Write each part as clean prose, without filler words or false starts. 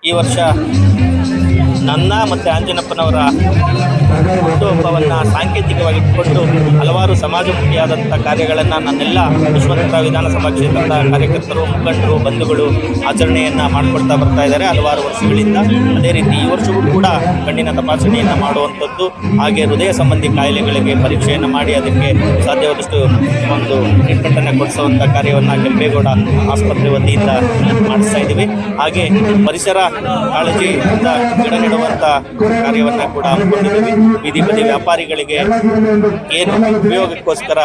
ಈ ವರ್ಷ ನನ್ನ ಮತ್ತು ಆಂಜನಪ್ಪನವರ ಹುಟ್ಟುಹಬ್ಬವನ್ನು ಸಾಂಕೇತಿಕವಾಗಿ ಇಟ್ಟುಕೊಂಡು ಹಲವಾರು ಸಮಾಜಮುಖಿಯಾದಂಥ ಕಾರ್ಯಗಳನ್ನು ನನ್ನೆಲ್ಲ ಯಶವಂತಪುರ ವಿಧಾನಸಭಾ ಕ್ಷೇತ್ರದ ಕಾರ್ಯಕರ್ತರು, ಮುಖಂಡರು, ಬಂಧುಗಳು ಆಚರಣೆಯನ್ನು ಮಾಡಿಕೊಳ್ತಾ ಬರ್ತಾ ಇದ್ದಾರೆ ಹಲವಾರು ವರ್ಷಗಳಿಂದ. ಅದೇ ರೀತಿ ಈ ವರ್ಷವೂ ಕೂಡ ಕಣ್ಣಿನ ತಪಾಸಣೆಯನ್ನು ಮಾಡುವಂಥದ್ದು, ಹಾಗೆ ಹೃದಯ ಸಂಬಂಧಿ ಕಾಯಿಲೆಗಳಿಗೆ ಪರೀಕ್ಷೆಯನ್ನು ಮಾಡಿ ಅದಕ್ಕೆ ಸಾಧ್ಯವಾದಷ್ಟು ಒಂದು ಟ್ರೀಟ್ಮೆಂಟನ್ನು ಕೊಡಿಸುವಂಥ ಕಾರ್ಯವನ್ನು ಕೆಂಪೇಗೌಡ ಆಸ್ಪತ್ರೆ ವತಿಯಿಂದ ಮಾಡಿಸ್ತಾ ಇದ್ದೀವಿ. ಹಾಗೆ ಪರಿಸರ ಕಾಳಜಿಯಿಂದ ಗಿಡ ನೆಡುವಂಥ ಕಾರ್ಯವನ್ನು ಕೂಡ ಹಮ್ಮಿಕೊಂಡಿದ್ದೀವಿ. ಬೀದಿ ಬದಿ ವ್ಯಾಪಾರಿಗಳಿಗೆ ಏನು ಉಪಯೋಗಕ್ಕೋಸ್ಕರ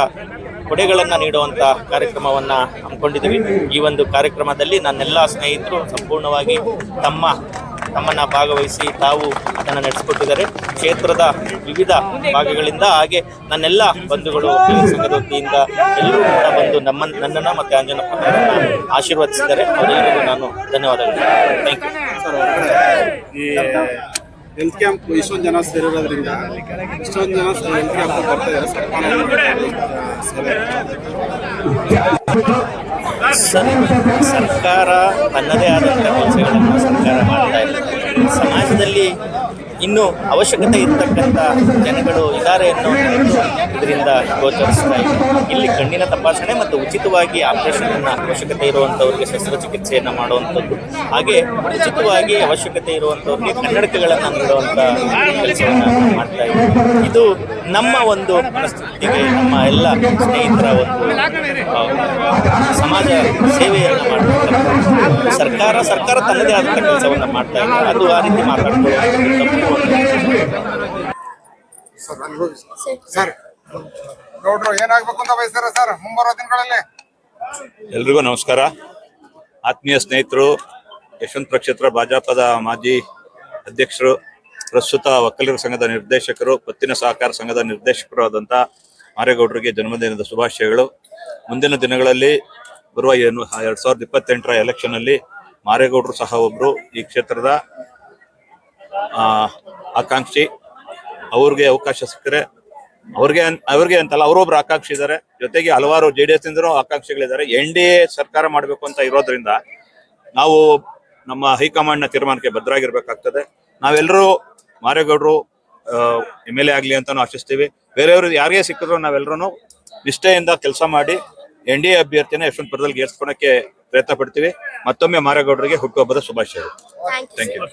ಕೊಡೆಗಳನ್ನು ನೀಡುವಂಥ ಕಾರ್ಯಕ್ರಮವನ್ನು ಹಮ್ಮಿಕೊಂಡಿದ್ದೀವಿ. ಈ ಒಂದು ಕಾರ್ಯಕ್ರಮದಲ್ಲಿ ನನ್ನೆಲ್ಲ ಸ್ನೇಹಿತರು ಸಂಪೂರ್ಣವಾಗಿ ತಮ್ಮನ್ನು ಭಾಗವಹಿಸಿ ತಾವು ಅದನ್ನು ನಡೆಸಿಕೊಟ್ಟಿದ್ದಾರೆ. ಕ್ಷೇತ್ರದ ವಿವಿಧ ಭಾಗಗಳಿಂದ ಹಾಗೆ ನನ್ನೆಲ್ಲ ಬಂಧುಗಳು ಸಂಘದ ವತಿಯಿಂದ ಎಲ್ಲರೂ ಕೂಡ ಬಂದು ನನ್ನನ್ನು ಮತ್ತು ಆಂಜನಪ್ಪನವರನ್ನು ಆಶೀರ್ವದಿಸಿದ್ದಾರೆ. ಅವರೆಲ್ಲರಿಗೂ ನಾನು ಧನ್ಯವಾದಗಳು. Thank you. ಈ ಹೆಲ್ತ್ ಕ್ಯಾಂಪ್ ಇಷ್ಟೊಂದು ಜನ ಸೇರಿರೋದ್ರಿಂದ ಇಷ್ಟೊಂದು ಜನ ಹೆಲ್ತ್ ಕ್ಯಾಂಪ್ ಬರ್ತಾ ಇದ್ದಾರೆ. ಸರ್ಕಾರ ತನ್ನದೇ ಆದಂಥ ಕೆಲಸಗಳನ್ನು ಸರ್ಕಾರ ಮಾಡ್ತಾ ಇದೆ. ಸಮಾಜದಲ್ಲಿ ಇನ್ನೂ ಅವಶ್ಯಕತೆ ಇರ್ತಕ್ಕಂಥ ಜನಗಳು ಇದ್ದಾರೆ ಅನ್ನೋದು ಇದರಿಂದ ಗೋಚರಿಸ್ತಾ ಇದೆ. ಇಲ್ಲಿ ಕಣ್ಣಿನ ತಪಾಸಣೆ ಮತ್ತು ಉಚಿತವಾಗಿ ಆಪರೇಷನ್ನ ಅವಶ್ಯಕತೆ ಇರುವಂಥವ್ರಿಗೆ ಶಸ್ತ್ರಚಿಕಿತ್ಸೆಯನ್ನು ಮಾಡುವಂಥದ್ದು, ಹಾಗೆ ಉಚಿತವಾಗಿ ಅವಶ್ಯಕತೆ ಇರುವಂಥವ್ರಿಗೆ ಕನ್ನಡಕಗಳನ್ನು ನೀಡುವಂಥ ಕೆಲಸವನ್ನು ಮಾಡ್ತಾ ಇದೆ. ಇದು ನಮ್ಮ ಒಂದು ಮನಸ್ಥಿತಿಗೆ ನಮ್ಮ ಎಲ್ಲ ಸ್ನೇಹಿತರ ಒಂದು ಸಮಾಜ ಸೇವೆಯನ್ನು ಮಾಡುವಂಥ ಸರ್ಕಾರ ತನ್ನದೇ ಆದಂಥ ಕೆಲಸವನ್ನು ಮಾಡ್ತಾ ಇದೆ. ಅದು ಆ ರೀತಿ ಮಾತಾಡ್ಕೊಳ್ಳೋದು ಸರ್ ಗೌಡ್ರು ಏನಾಗಬೇಕು ಅಂತ ಬಯಸ್ತಾರ ಸರ್ ಮುಂಬರುವ ದಿನಗಳಲ್ಲಿ? ಎಲ್ರಿಗೂ ನಮಸ್ಕಾರ. ಆತ್ಮೀಯ ಸ್ನೇಹಿತರು, ಯಶವಂತಪುರ ಕ್ಷೇತ್ರ ಭಾಜಪದ ಮಾಜಿ ಅಧ್ಯಕ್ಷರು, ಪ್ರಸ್ತುತ ಒಕ್ಕಲಿಗರ ಸಂಘದ ನಿರ್ದೇಶಕರು, ಪತ್ತಿನ ಸಹಕಾರ ಸಂಘದ ನಿರ್ದೇಶಕರು ಆದಂಥ ಮಾರೇಗೌಡರಿಗೆ ಜನ್ಮದಿನದ ಶುಭಾಶಯಗಳು. ಮುಂದಿನ ದಿನಗಳಲ್ಲಿ ಬರುವ 2028ರ ಎಲೆಕ್ಷನ್ನಲ್ಲಿ ಮಾರೇಗೌಡರು ಸಹ ಒಬ್ಬರು ಈ ಕ್ಷೇತ್ರದ ಆಕಾಂಕ್ಷಿ. ಅವ್ರಿಗೆ ಅವಕಾಶ ಸಿಕ್ಕರೆ ಅವ್ರಿಗೆ ಅಂತಲ್ಲ, ಅವರೊಬ್ರು ಆಕಾಂಕ್ಷಿ ಇದ್ದಾರೆ. ಜೊತೆಗೆ ಹಲವಾರು JDS ಇಂದನೂ ಆಕಾಂಕ್ಷಿಗಳಿದ್ದಾರೆ. NDA ಸರ್ಕಾರ ಮಾಡಬೇಕು ಅಂತ ಇರೋದ್ರಿಂದ ನಾವು ನಮ್ಮ ಹೈಕಮಾಂಡ್ನ ತೀರ್ಮಾನಕ್ಕೆ ಬದ್ಧರಾಗಿರ್ಬೇಕಾಗ್ತದೆ. ನಾವೆಲ್ಲರೂ ಮಾರೇಗೌಡರು MLA ಆಗಲಿ ಅಂತಾನು ಆಶಿಸ್ತೀವಿ. ಬೇರೆಯವರು ಯಾರಿಗೆ ಸಿಕ್ಕಿದ್ರು ನಾವೆಲ್ಲರೂ ನಿಷ್ಠೆಯಿಂದ ಕೆಲಸ ಮಾಡಿ NDA ಅಭ್ಯರ್ಥಿನ ಯಶವಂತಪುರದಲ್ಲಿ ಗೆಲ್ಸ್ಕೊಳಕ್ಕೆ ಪ್ರಯತ್ನ ಪಡ್ತೀವಿ. ಮತ್ತೊಮ್ಮೆ ಮಾರೇಗೌಡರಿಗೆ ಹುಟ್ಟುಹಬ್ಬದ ಶುಭಾಶಯಗಳು. Thank you.